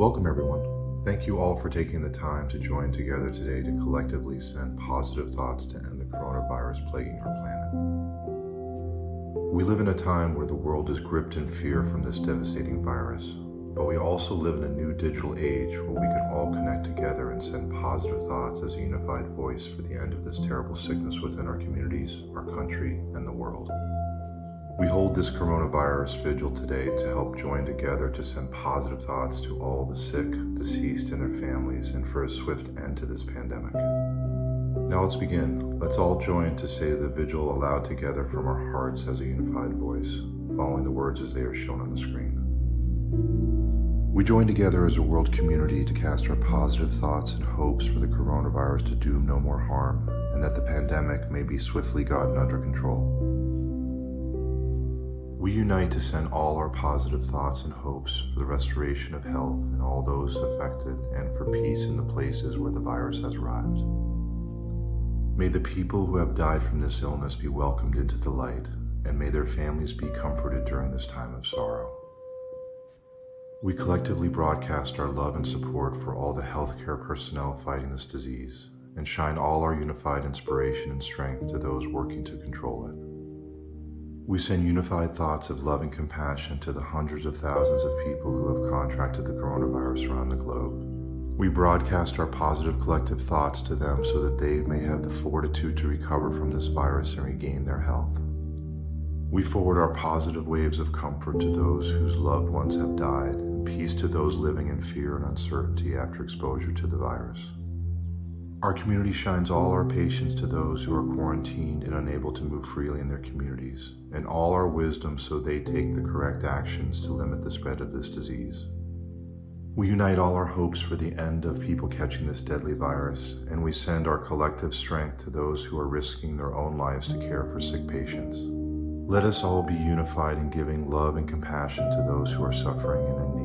Welcome everyone. Thank you all for taking the time to join together today to collectively send positive thoughts to end the coronavirus plaguing our planet. We live in a time where the world is gripped in fear from this devastating virus, but we also live in a new digital age where we can all connect together and send positive thoughts as a unified voice for the end of this terrible sickness within our communities, our country, and the world. We hold this coronavirus vigil today to help join together to send positive thoughts to all the sick, deceased, and their families, and for a swift end to this pandemic. Now let's begin. Let's all join to say the vigil aloud together from our hearts as a unified voice, following the words as they are shown on the screen. We join together as a world community to cast our positive thoughts and hopes for the coronavirus to do no more harm, and that the pandemic may be swiftly gotten under control. We unite to send all our positive thoughts and hopes for the restoration of health in all those affected and for peace in the places where the virus has arrived. May the people who have died from this illness be welcomed into the light, and may their families be comforted during this time of sorrow. We collectively broadcast our love and support for all the healthcare personnel fighting this disease, and shine all our unified inspiration and strength to those working to control it. We send unified thoughts of love and compassion to the hundreds of thousands of people who have contracted the coronavirus around the globe. We broadcast our positive collective thoughts to them so that they may have the fortitude to recover from this virus and regain their health. We forward our positive waves of comfort to those whose loved ones have died, and peace to those living in fear and uncertainty after exposure to the virus. Our community shines all our patience to those who are quarantined and unable to move freely in their communities, and all our wisdom so they take the correct actions to limit the spread of this disease. We unite all our hopes for the end of people catching this deadly virus, and we send our collective strength to those who are risking their own lives to care for sick patients. Let us all be unified in giving love and compassion to those who are suffering and in need.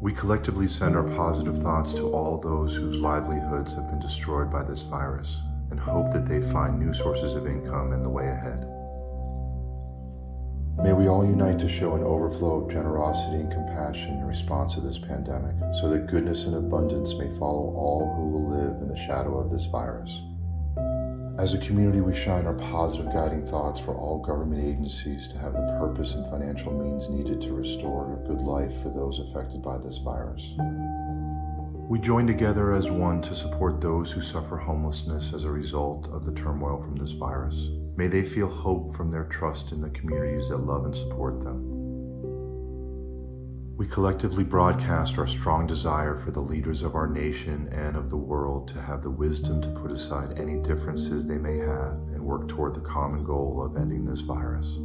We collectively send our positive thoughts to all those whose livelihoods have been destroyed by this virus, and hope that they find new sources of income in the way ahead. May we all unite to show an overflow of generosity and compassion in response to this pandemic, so that goodness and abundance may follow all who will live in the shadow of this virus. As a community, we shine our positive guiding thoughts for all government agencies to have the purpose and financial means needed to restore a good life for those affected by this virus. We join together as one to support those who suffer homelessness as a result of the turmoil from this virus. May they feel hope from their trust in the communities that love and support them. We collectively broadcast our strong desire for the leaders of our nation and of the world to have the wisdom to put aside any differences they may have and work toward the common goal of ending this virus.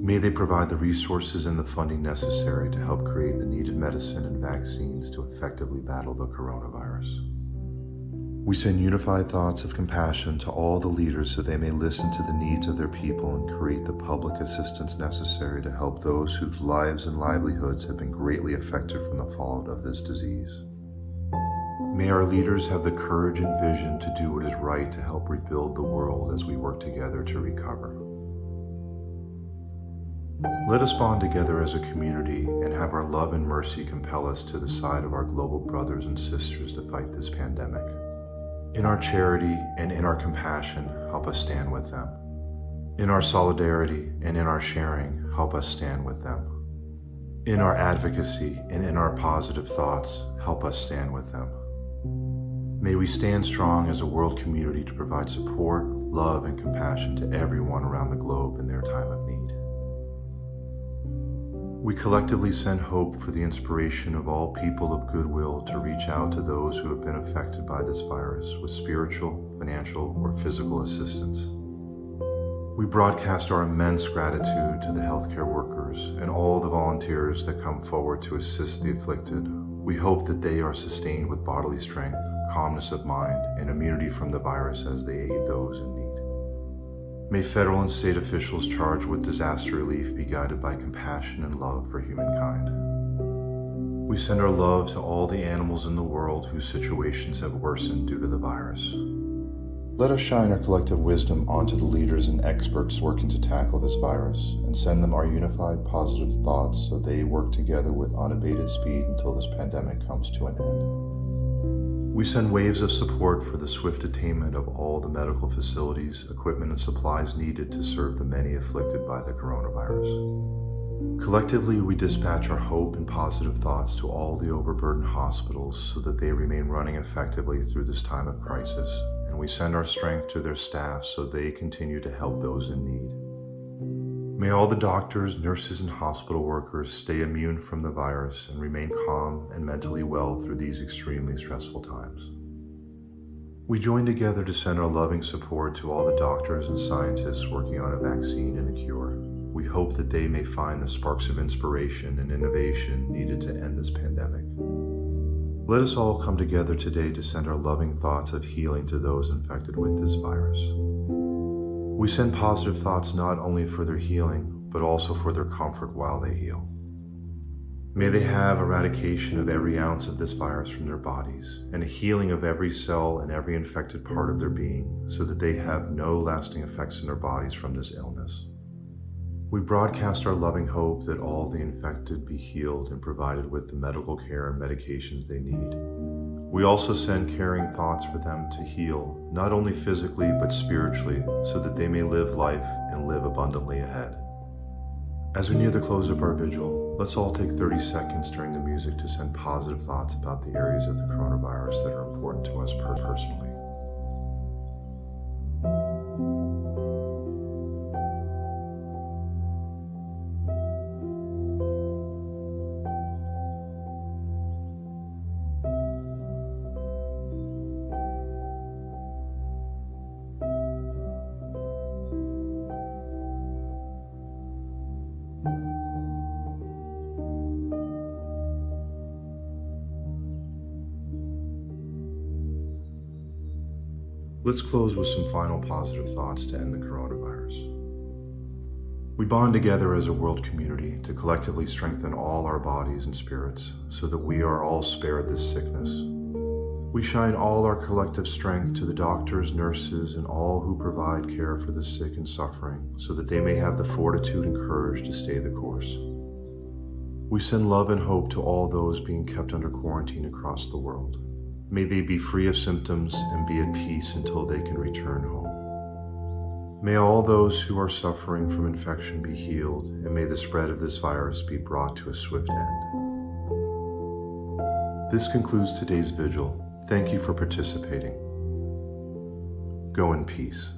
May they provide the resources and the funding necessary to help create the needed medicine and vaccines to effectively battle the coronavirus. We send unified thoughts of compassion to all the leaders so they may listen to the needs of their people and create the public assistance necessary to help those whose lives and livelihoods have been greatly affected from the fallout of this disease. May our leaders have the courage and vision to do what is right to help rebuild the world as we work together to recover. Let us bond together as a community and have our love and mercy compel us to the side of our global brothers and sisters to fight this pandemic. In our charity and in our compassion, help us stand with them. In our solidarity and in our sharing, help us stand with them. In our advocacy and in our positive thoughts, help us stand with them. May we stand strong as a world community to provide support, love, and compassion to everyone around the globe in their time of need. We collectively send hope for the inspiration of all people of goodwill to reach out to those who have been affected by this virus with spiritual, financial, or physical assistance. We broadcast our immense gratitude to the healthcare workers and all the volunteers that come forward to assist the afflicted. We hope that they are sustained with bodily strength, calmness of mind, and immunity from the virus as they aid those in need. May federal and state officials charged with disaster relief be guided by compassion and love for humankind. We send our love to all the animals in the world whose situations have worsened due to the virus. Let us shine our collective wisdom onto the leaders and experts working to tackle this virus and send them our unified positive thoughts so they work together with unabated speed until this pandemic comes to an end. We send waves of support for the swift attainment of all the medical facilities, equipment, and supplies needed to serve the many afflicted by the coronavirus. Collectively, we dispatch our hope and positive thoughts to all the overburdened hospitals so that they remain running effectively through this time of crisis, and we send our strength to their staff so they continue to help those in need. May all the doctors, nurses, and hospital workers stay immune from the virus and remain calm and mentally well through these extremely stressful times. We join together to send our loving support to all the doctors and scientists working on a vaccine and a cure. We hope that they may find the sparks of inspiration and innovation needed to end this pandemic. Let us all come together today to send our loving thoughts of healing to those infected with this virus. We send positive thoughts not only for their healing, but also for their comfort while they heal. May they have eradication of every ounce of this virus from their bodies, and a healing of every cell and every infected part of their being, so that they have no lasting effects in their bodies from this illness. We broadcast our loving hope that all the infected be healed and provided with the medical care and medications they need. We also send caring thoughts for them to heal, not only physically but spiritually, so that they may live life and live abundantly ahead. As we near the close of our vigil, let's all take 30 seconds during the music to send positive thoughts about the areas of the coronavirus that are important to us personally. Let's close with some final positive thoughts to end the coronavirus. We bond together as a world community to collectively strengthen all our bodies and spirits so that we are all spared this sickness. We shine all our collective strength to the doctors, nurses, and all who provide care for the sick and suffering so that they may have the fortitude and courage to stay the course. We send love and hope to all those being kept under quarantine across the world. May they be free of symptoms and be at peace until they can return home. May all those who are suffering from infection be healed, and may the spread of this virus be brought to a swift end. This concludes today's vigil. Thank you for participating. Go in peace.